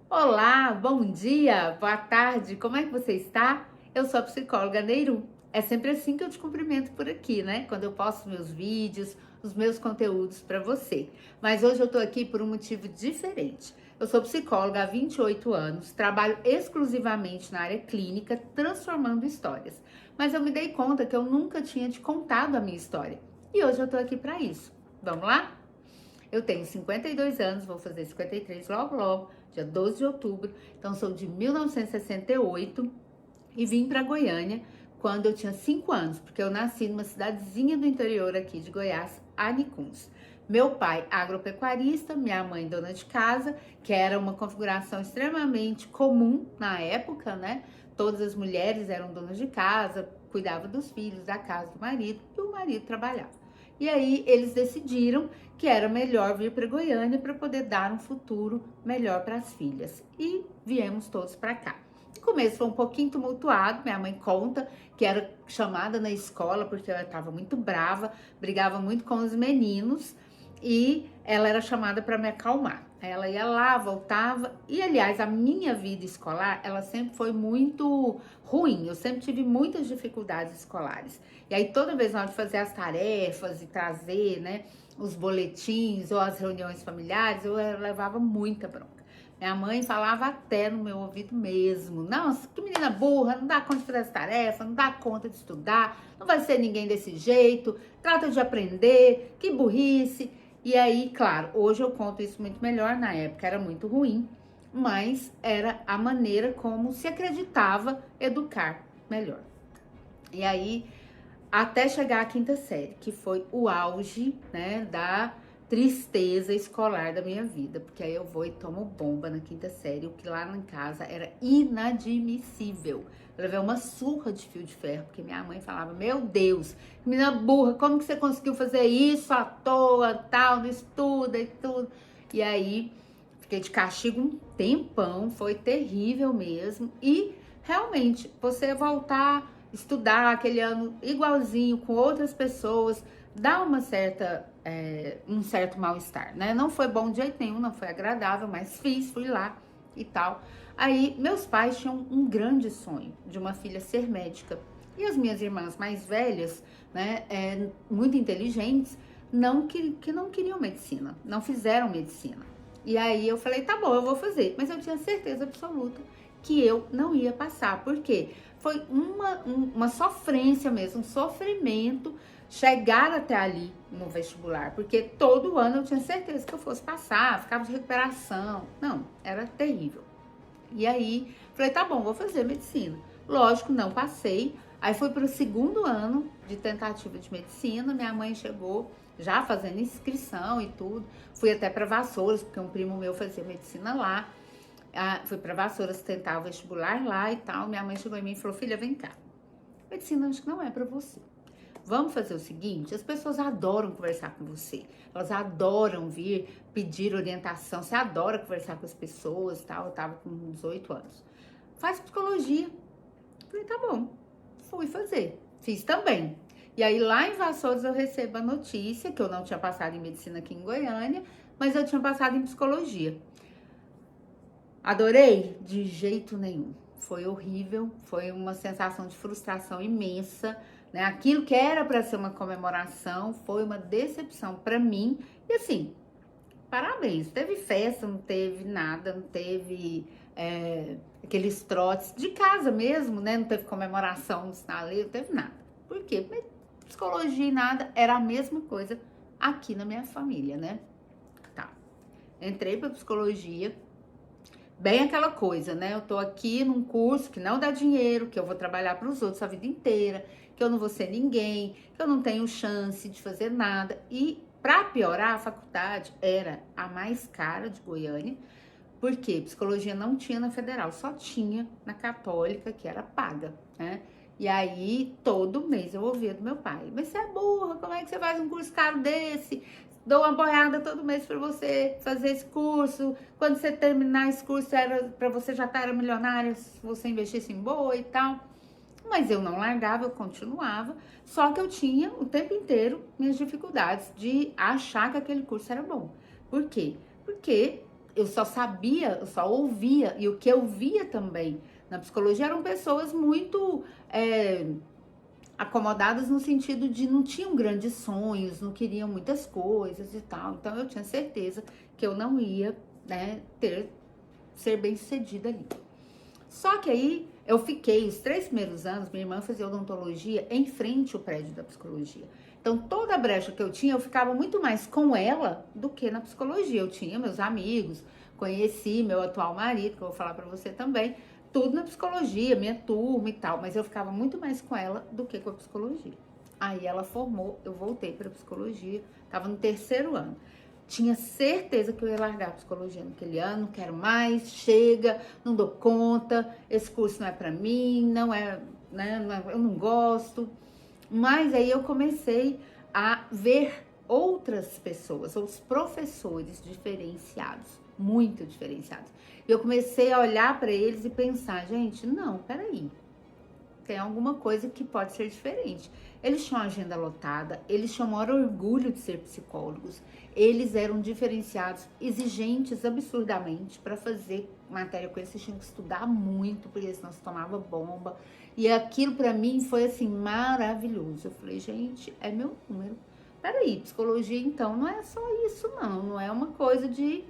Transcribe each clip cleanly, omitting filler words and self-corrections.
Olá, bom dia, boa tarde, como é que você está? Eu sou a psicóloga Neiru. É sempre assim que eu te cumprimento por aqui, né? Quando eu posto meus vídeos, os meus conteúdos para você. Mas hoje eu tô aqui por um motivo diferente. Eu sou psicóloga há 28 anos, trabalho exclusivamente na área clínica, transformando histórias. Mas eu me dei conta que eu nunca tinha te contado a minha história. E hoje eu tô aqui para isso. Vamos lá? Eu tenho 52 anos, vou fazer 53 logo logo, dia 12 de outubro. Então sou de 1968 e vim para Goiânia quando eu tinha 5 anos, porque eu nasci numa cidadezinha do interior aqui de Goiás, Anicuns. Meu pai agropecuarista, minha mãe dona de casa, que era uma configuração extremamente comum na época, né? Todas as mulheres eram donas de casa, cuidavam dos filhos, da casa do marido e o marido trabalhava. E aí eles decidiram que era melhor vir para Goiânia para poder dar um futuro melhor para as filhas. E viemos todos para cá. No começo foi um pouquinho tumultuado, minha mãe conta que era chamada na escola porque ela estava muito brava, brigava muito com os meninos e ela era chamada para me acalmar. Ela ia lá, voltava e, aliás, a minha vida escolar, ela sempre foi muito ruim. Eu sempre tive muitas dificuldades escolares. E aí, toda vez na hora de fazer as tarefas e trazer, né, os boletins ou as reuniões familiares, eu levava muita bronca. Minha mãe falava até no meu ouvido mesmo: nossa, que menina burra, não dá conta de fazer as tarefas, não dá conta de estudar, não vai ser ninguém desse jeito, trata de aprender, que burrice. E aí, claro, hoje eu conto isso muito melhor, na época era muito ruim, mas era a maneira como se acreditava educar melhor. E aí, até chegar à quinta série, que foi o auge, né, da tristeza escolar da minha vida, porque aí eu vou e tomo bomba na quinta série, o que lá em casa era inadmissível. Eu levei uma surra de fio de ferro, porque minha mãe falava: meu Deus, menina burra, como que você conseguiu fazer isso à toa, tal, não estuda e tudo. E aí, fiquei de castigo um tempão, foi terrível mesmo. E realmente, você voltar estudar aquele ano igualzinho com outras pessoas, dá uma certa, um certo mal-estar, né? Não foi bom de jeito nenhum, não foi agradável, mas fiz, fui lá e tal. Aí, meus pais tinham um grande sonho de uma filha ser médica. E as minhas irmãs mais velhas, né, muito inteligentes, que não queriam medicina, não fizeram medicina. E aí eu falei: tá bom, eu vou fazer. Mas eu tinha certeza absoluta que eu não ia passar. Por quê? Foi uma sofrência mesmo, um sofrimento chegar até ali no vestibular, porque todo ano eu tinha certeza que eu fosse passar, ficava de recuperação. Não, era terrível. E aí, falei: tá bom, vou fazer medicina. Lógico, não passei. Aí fui para o segundo ano de tentativa de medicina, minha mãe chegou já fazendo inscrição e tudo. Fui até para Vassouras, porque um primo meu fazia medicina lá. Fui para Vassouras tentar o vestibular lá e tal. Minha mãe chegou em mim e falou: filha, vem cá. Medicina acho que não é para você. Vamos fazer o seguinte: as pessoas adoram conversar com você. Elas adoram vir pedir orientação. Você adora conversar com as pessoas, tal. Eu tava com 18 anos. Faz psicologia. Falei: tá bom. Fui fazer. Fiz também. E aí lá em Vassouras eu recebo a notícia que eu não tinha passado em medicina aqui em Goiânia, mas eu tinha passado em psicologia. Adorei? De jeito nenhum. Foi horrível, foi uma sensação de frustração imensa, né? Aquilo que era para ser uma comemoração foi uma decepção para mim. E assim, parabéns, teve festa, não teve nada, não teve aqueles trotes de casa mesmo, né? Não teve comemoração no sinaleiro, não teve nada. Por quê? Porque psicologia e nada era a mesma coisa aqui na minha família, né? Tá. Entrei para psicologia. Bem aquela coisa, né? Eu tô aqui num curso que não dá dinheiro, que eu vou trabalhar para os outros a vida inteira, que eu não vou ser ninguém, que eu não tenho chance de fazer nada. E para piorar, a faculdade era a mais cara de Goiânia, porque psicologia não tinha na federal, só tinha na católica, que era paga, né? E aí, todo mês eu ouvia do meu pai: mas você é burra, como é que você faz um curso caro desse? Dou uma boiada todo mês para você fazer esse curso. Quando você terminar esse curso, era para você já estar milionária se você investisse em boa e tal. Mas eu não largava, eu continuava. Só que eu tinha o tempo inteiro minhas dificuldades de achar que aquele curso era bom. Por quê? Porque eu só sabia, eu só ouvia, e o que eu via também na psicologia eram pessoas muito acomodadas no sentido de não tinham grandes sonhos, não queriam muitas coisas e tal. Então eu tinha certeza que eu não ia, né, ser bem sucedida ali. Só que aí eu fiquei os 3 primeiros anos, minha irmã fazia odontologia em frente ao prédio da psicologia. Então toda a brecha que eu tinha, eu ficava muito mais com ela do que na psicologia. Eu tinha meus amigos, conheci meu atual marido, que eu vou falar pra você também, tudo na psicologia, minha turma e tal, mas eu ficava muito mais com ela do que com a psicologia. Aí ela formou, eu voltei pra psicologia, tava no 3º ano. Tinha certeza que eu ia largar a psicologia naquele ano, não quero mais, chega, não dou conta, esse curso não é pra mim, não é, né, eu não gosto. Mas aí eu comecei a ver outras pessoas, outros professores diferenciados, muito diferenciados. E eu comecei a olhar para eles e pensar, gente, não, peraí, tem alguma coisa que pode ser diferente. Eles tinham agenda lotada, eles tinham o maior orgulho de ser psicólogos, eles eram diferenciados, exigentes absurdamente para fazer matéria com eles, vocês tinham que estudar muito, porque senão se tomava bomba. E aquilo para mim foi assim maravilhoso. Eu falei, gente, é meu número. Peraí, psicologia então não é só isso, não é uma coisa de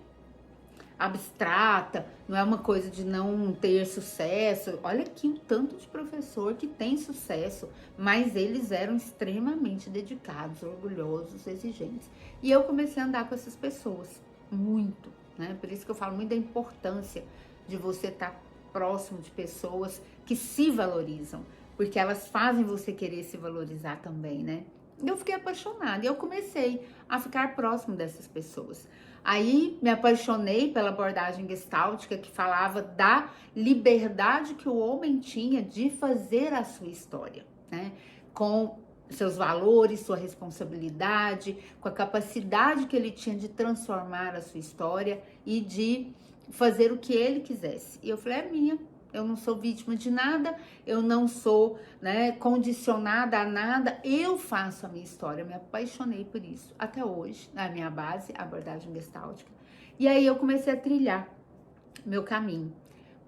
abstrata, não é uma coisa de não ter sucesso. Olha aqui o tanto de professor que tem sucesso, mas eles eram extremamente dedicados, orgulhosos, exigentes. E eu comecei a andar com essas pessoas, muito, né? Por isso que eu falo muito da importância de você estar próximo de pessoas que se valorizam, porque elas fazem você querer se valorizar também, né? Eu fiquei apaixonada e eu comecei a ficar próximo dessas pessoas. Aí me apaixonei pela abordagem gestáltica que falava da liberdade que o homem tinha de fazer a sua história, né? Com seus valores, sua responsabilidade, com a capacidade que ele tinha de transformar a sua história e de fazer o que ele quisesse. E eu falei, é minha. Eu não sou vítima de nada, eu não sou, né, condicionada a nada, eu faço a minha história, eu me apaixonei por isso. Até hoje, na minha base, a abordagem gestáltica. E aí eu comecei a trilhar meu caminho.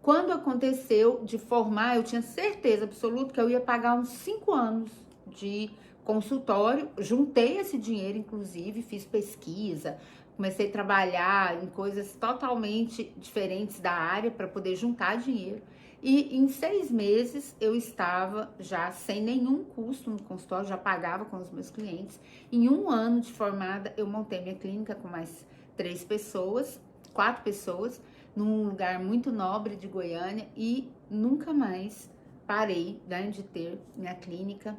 Quando aconteceu de formar, eu tinha certeza absoluta que eu ia pagar uns 5 anos de consultório, juntei esse dinheiro, inclusive, fiz pesquisa, comecei a trabalhar em coisas totalmente diferentes da área para poder juntar dinheiro. E em 6 meses eu estava já sem nenhum custo no consultório, já pagava com os meus clientes. Em 1 ano de formada, eu montei minha clínica com mais 3 pessoas, 4 pessoas, num lugar muito nobre de Goiânia e nunca mais parei, né, de ter minha clínica,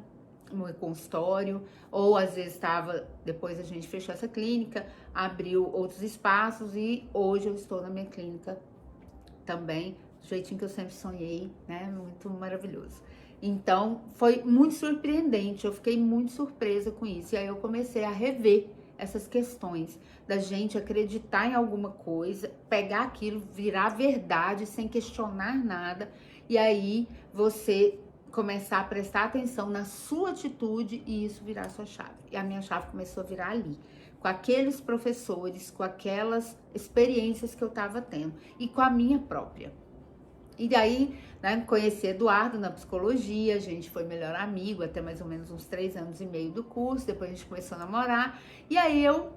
meu consultório, ou às vezes estava, depois a gente fechou essa clínica, abriu outros espaços e hoje eu estou na minha clínica também, do jeitinho que eu sempre sonhei, né, muito maravilhoso. Então, foi muito surpreendente, eu fiquei muito surpresa com isso, e aí eu comecei a rever essas questões da gente acreditar em alguma coisa, pegar aquilo, virar verdade sem questionar nada, e aí você começar a prestar atenção na sua atitude e isso virar sua chave. E a minha chave começou a virar ali, com aqueles professores, com aquelas experiências que eu estava tendo e com a minha própria. E daí, né, conheci Eduardo na psicologia, a gente foi melhor amigo até mais ou menos uns 3 anos e meio do curso, depois a gente começou a namorar, e aí eu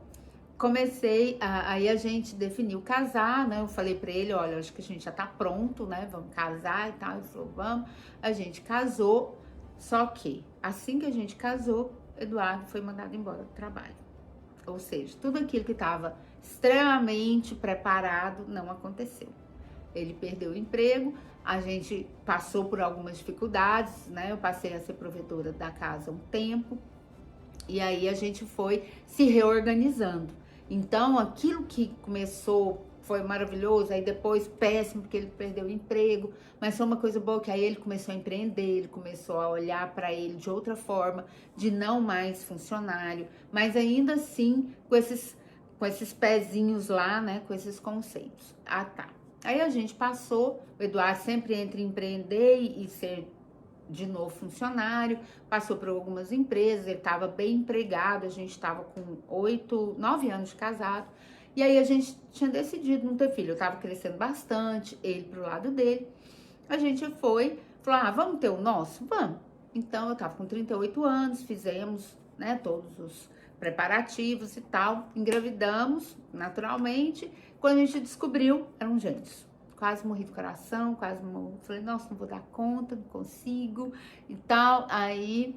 comecei, aí a gente definiu casar, né, eu falei pra ele, olha, acho que a gente já tá pronto, né, vamos casar e tal, ele falou, vamos, a gente casou, só que assim que a gente casou, Eduardo foi mandado embora do trabalho, ou seja, tudo aquilo que estava extremamente preparado não aconteceu. Ele perdeu o emprego, a gente passou por algumas dificuldades, né? Eu passei a ser provedora da casa um tempo, e aí a gente foi se reorganizando. Então, aquilo que começou foi maravilhoso, aí depois péssimo, porque ele perdeu o emprego, mas foi uma coisa boa que aí ele começou a empreender, ele começou a olhar para ele de outra forma, de não mais funcionário, mas ainda assim com esses pezinhos lá, né? Com esses conceitos. Ah, tá. Aí a gente passou, o Eduardo sempre entre empreender e ser de novo funcionário, passou por algumas empresas, ele estava bem empregado, a gente estava com 8, 9 anos de casado, E aí a gente tinha decidido não ter filho. Eu tava crescendo bastante, ele pro lado dele. A gente falou, vamos ter o nosso? Vamos. Então eu tava com 38 anos, fizemos, né, todos os preparativos e tal, engravidamos naturalmente. Quando a gente descobriu, eram gêmeos. Quase morri do coração, quase morri. Falei, nossa, não vou dar conta, não consigo e tal. Aí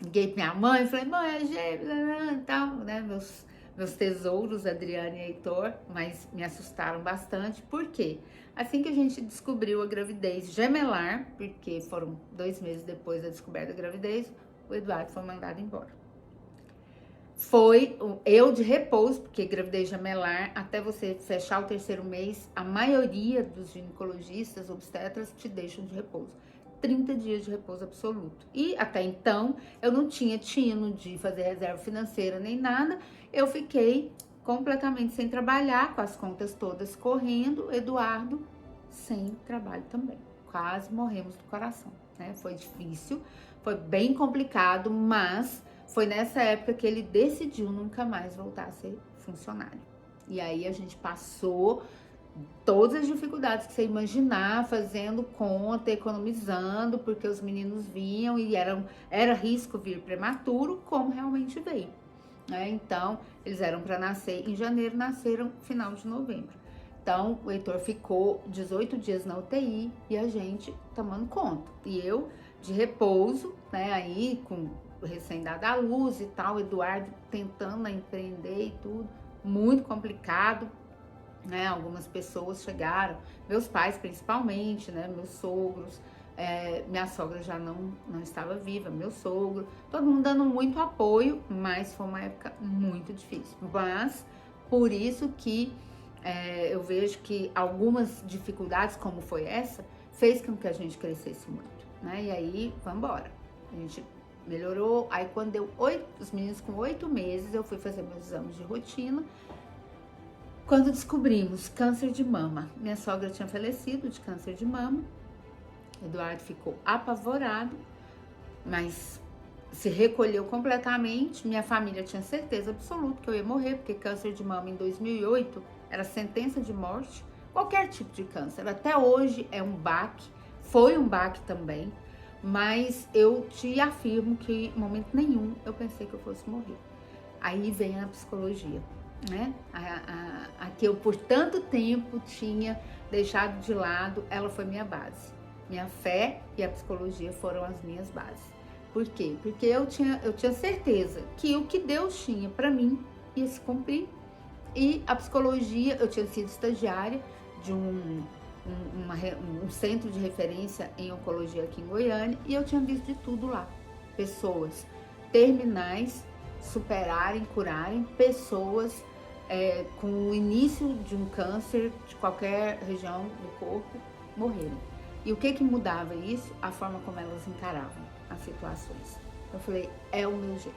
liguei pra minha mãe, falei, mãe, é gêmeo, e tal, né, meus tesouros, Adriana e Heitor, mas me assustaram bastante. Por quê? Assim que a gente descobriu a gravidez gemelar, porque foram 2 meses depois da descoberta da gravidez, o Eduardo foi mandado embora. Foi eu de repouso, porque gravidez gemelar, até você fechar o 3º mês, a maioria dos ginecologistas, obstetras, te deixam de repouso. 30 dias de repouso absoluto. E até então, eu não tinha tino de fazer reserva financeira nem nada. Eu fiquei completamente sem trabalhar, com as contas todas correndo. Eduardo, sem trabalho também. Quase morremos do coração, né? Foi difícil, foi bem complicado, mas foi nessa época que ele decidiu nunca mais voltar a ser funcionário. E aí a gente passou todas as dificuldades que você imaginar, fazendo conta, economizando, porque os meninos vinham e era risco vir prematuro, como realmente veio, né? Então, eles eram para nascer em janeiro, nasceram final de novembro. Então, o Heitor ficou 18 dias na UTI e a gente tomando conta. E eu de repouso, né, aí com recém-dado à luz e tal, Eduardo tentando empreender e tudo, muito complicado. Né, algumas pessoas chegaram, meus pais principalmente, né, meus sogros, minha sogra já não estava viva, meu sogro, todo mundo dando muito apoio, mas foi uma época muito difícil. Mas por isso que eu vejo que algumas dificuldades, como foi essa, fez com que a gente crescesse muito, né? E aí, vamos embora. A gente melhorou. Aí quando deu os meninos com 8 meses, eu fui fazer meus exames de rotina. Quando descobrimos câncer de mama, minha sogra tinha falecido de câncer de mama, Eduardo ficou apavorado, mas se recolheu completamente. Minha família tinha certeza absoluta que eu ia morrer, porque câncer de mama em 2008 era sentença de morte, qualquer tipo de câncer. Até hoje é um baque, foi um baque também, mas eu te afirmo que em momento nenhum eu pensei que eu fosse morrer. Aí vem a psicologia, né? A que eu por tanto tempo tinha deixado de lado, ela foi minha base. Minha fé e a psicologia foram as minhas bases. Por quê? Porque eu tinha certeza que o que Deus tinha para mim ia se cumprir. E a psicologia, eu tinha sido estagiária de um centro de referência em oncologia aqui em Goiânia, e eu tinha visto de tudo lá. Pessoas terminais superarem, curarem, pessoas com o início de um câncer de qualquer região do corpo morrerem. E o que mudava isso? A forma como elas encaravam as situações. Eu falei, é o meu jeito,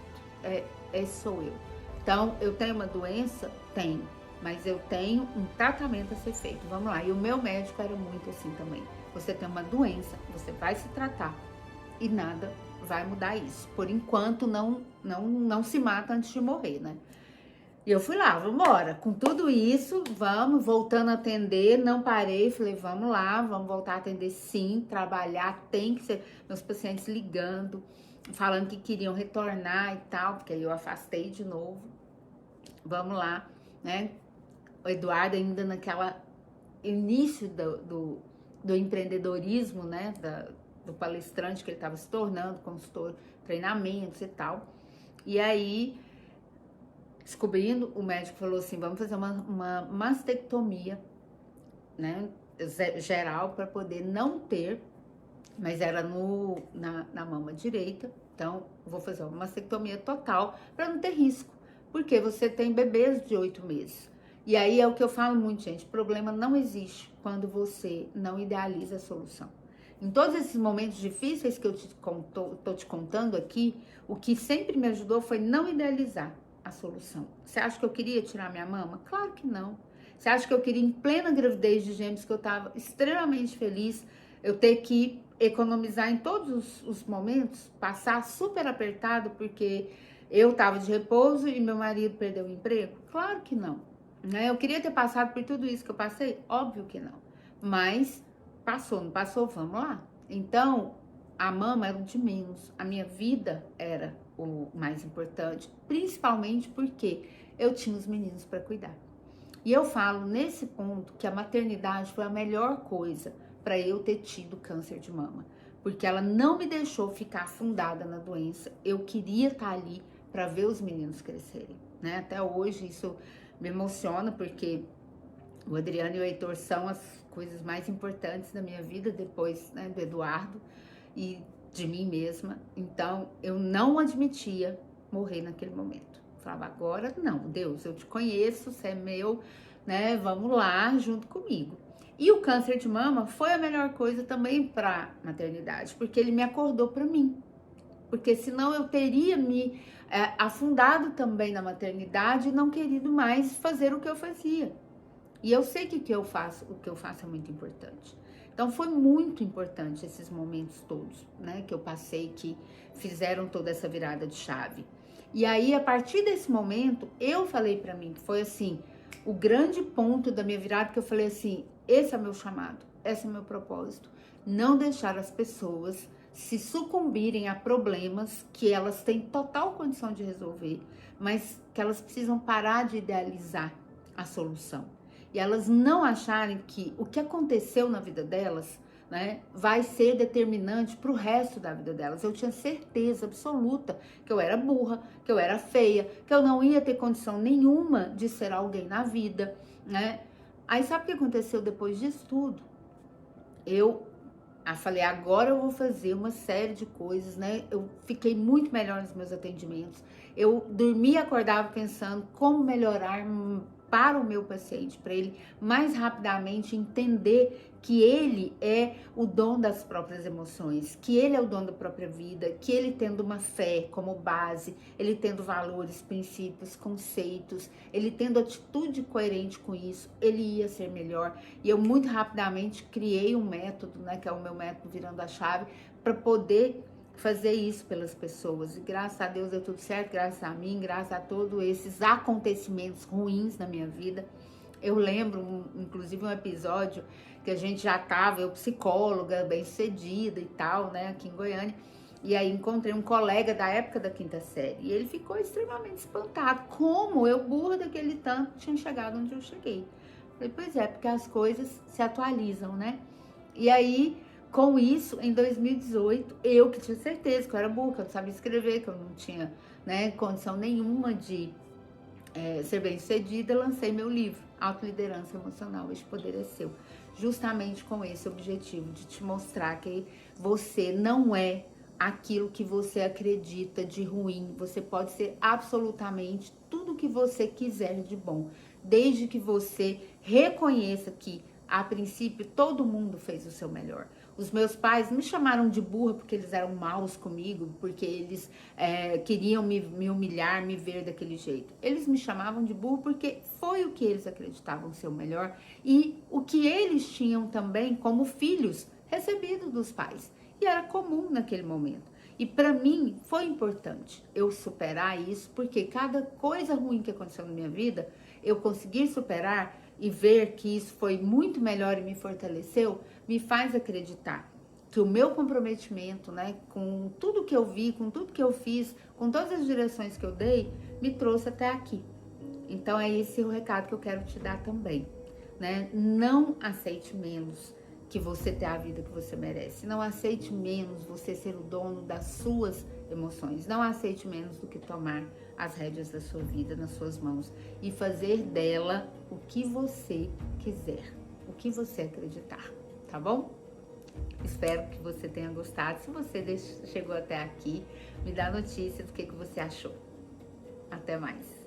esse sou eu. Então, eu tenho uma doença? Tenho, mas eu tenho um tratamento a ser feito. Vamos lá. E o meu médico era muito assim também. Você tem uma doença, você vai se tratar e nada vai mudar isso. Por enquanto, não se mata antes de morrer, né? E eu fui lá, vamos embora. Com tudo isso, vamos, voltando a atender, não parei, falei, vamos lá, vamos voltar a atender sim, trabalhar, tem que ser. Meus pacientes ligando, falando que queriam retornar e tal, porque aí eu afastei de novo. Vamos lá, né? O Eduardo ainda naquela início do empreendedorismo, né? Do palestrante que ele estava se tornando, consultor, treinamentos e tal. E aí, descobrindo, o médico falou assim, vamos fazer uma mastectomia, né? Geral, para poder não ter, mas era na mama direita. Então, vou fazer uma mastectomia total para não ter risco. Porque você tem bebês de 8 meses. E aí é o que eu falo muito, gente. Problema não existe quando você não idealiza a solução. Em todos esses momentos difíceis que eu tô te contando aqui, o que sempre me ajudou foi não idealizar a solução. Você acha que eu queria tirar minha mama? Claro que não. Você acha que eu queria, em plena gravidez de gêmeos, que eu tava extremamente feliz, eu ter que economizar em todos os momentos, passar super apertado, porque eu tava de repouso e meu marido perdeu o emprego? Claro que não. né? Eu queria ter passado por tudo isso que eu passei? Óbvio que não. Mas passou, não passou, vamos lá. Então, a mama era o de menos. A minha vida era o mais importante, principalmente porque eu tinha os meninos para cuidar. E eu falo nesse ponto que a maternidade foi a melhor coisa para eu ter tido câncer de mama, porque ela não me deixou ficar afundada na doença. Eu queria estar ali para ver os meninos crescerem, né? Até hoje isso me emociona, porque o Adriano e o Heitor são as coisas mais importantes da minha vida, depois, né, do Eduardo e de mim mesma. Então, eu não admitia morrer naquele momento. Falava, agora não, Deus, eu te conheço, você é meu, né? Vamos lá, junto comigo. E o câncer de mama foi a melhor coisa também para maternidade, porque ele me acordou para mim. Porque senão eu teria me afundado também na maternidade e não querido mais fazer o que eu fazia. E eu sei que o que eu faço é muito importante. Então foi muito importante esses momentos todos, né, que eu passei, que fizeram toda essa virada de chave. E aí, a partir desse momento, eu falei pra mim, que foi assim, o grande ponto da minha virada, que eu falei assim, esse é meu chamado, esse é meu propósito. Não deixar as pessoas se sucumbirem a problemas que elas têm total condição de resolver, mas que elas precisam parar de idealizar a solução. E elas não acharem que o que aconteceu na vida delas, né, vai ser determinante para o resto da vida delas. Eu tinha certeza absoluta que eu era burra, que eu era feia, que eu não ia ter condição nenhuma de ser alguém na vida, né? Aí sabe o que aconteceu depois disso tudo? Eu falei, agora eu vou fazer uma série de coisas, né? Eu fiquei muito melhor nos meus atendimentos. Eu dormia e acordava pensando como melhorar para o meu paciente, para ele mais rapidamente entender que ele é o dono das próprias emoções, que ele é o dono da própria vida, que ele tendo uma fé como base, ele tendo valores, princípios, conceitos, ele tendo atitude coerente com isso, ele ia ser melhor. E eu muito rapidamente criei um método, né, que é o meu método Virando a Chave, para poder fazer isso pelas pessoas. E graças a Deus deu tudo certo, graças a mim, graças a todos esses acontecimentos ruins na minha vida. Eu lembro, inclusive, um episódio que a gente já tava, eu psicóloga, bem-sucedida e tal, né, aqui em Goiânia, e aí encontrei um colega da época da quinta série, e ele ficou extremamente espantado, como eu, burra daquele tanto, tinha chegado onde eu cheguei. Falei, pois é, porque as coisas se atualizam, né? E aí, com isso, em 2018, eu que tinha certeza que eu era burra, que eu não sabia escrever, que eu não tinha, né, condição nenhuma de ser bem-sucedida, lancei meu livro, Autoliderança Emocional, Este Poder é Seu, justamente com esse objetivo de te mostrar que você não é aquilo que você acredita de ruim, você pode ser absolutamente tudo que você quiser de bom, desde que você reconheça que, a princípio, todo mundo fez o seu melhor. Os meus pais me chamaram de burra porque eles eram maus comigo, porque eles queriam me humilhar, me ver daquele jeito. Eles me chamavam de burra porque foi o que eles acreditavam ser o melhor e o que eles tinham também como filhos recebido dos pais. E era comum naquele momento. E para mim foi importante eu superar isso, porque cada coisa ruim que aconteceu na minha vida, eu consegui superar e ver que isso foi muito melhor e me fortaleceu, me faz acreditar que o meu comprometimento, né, com tudo que eu vi, com tudo que eu fiz, com todas as direções que eu dei, me trouxe até aqui. Então é esse o recado que eu quero te dar também, né? Não aceite menos que você ter a vida que você merece. Não aceite menos você ser o dono das suas emoções. Não aceite menos do que tomar as rédeas da sua vida nas suas mãos e fazer dela o que você quiser, o que você acreditar, tá bom? Espero que você tenha gostado. Se você chegou até aqui, me dá notícia do que você achou. Até mais.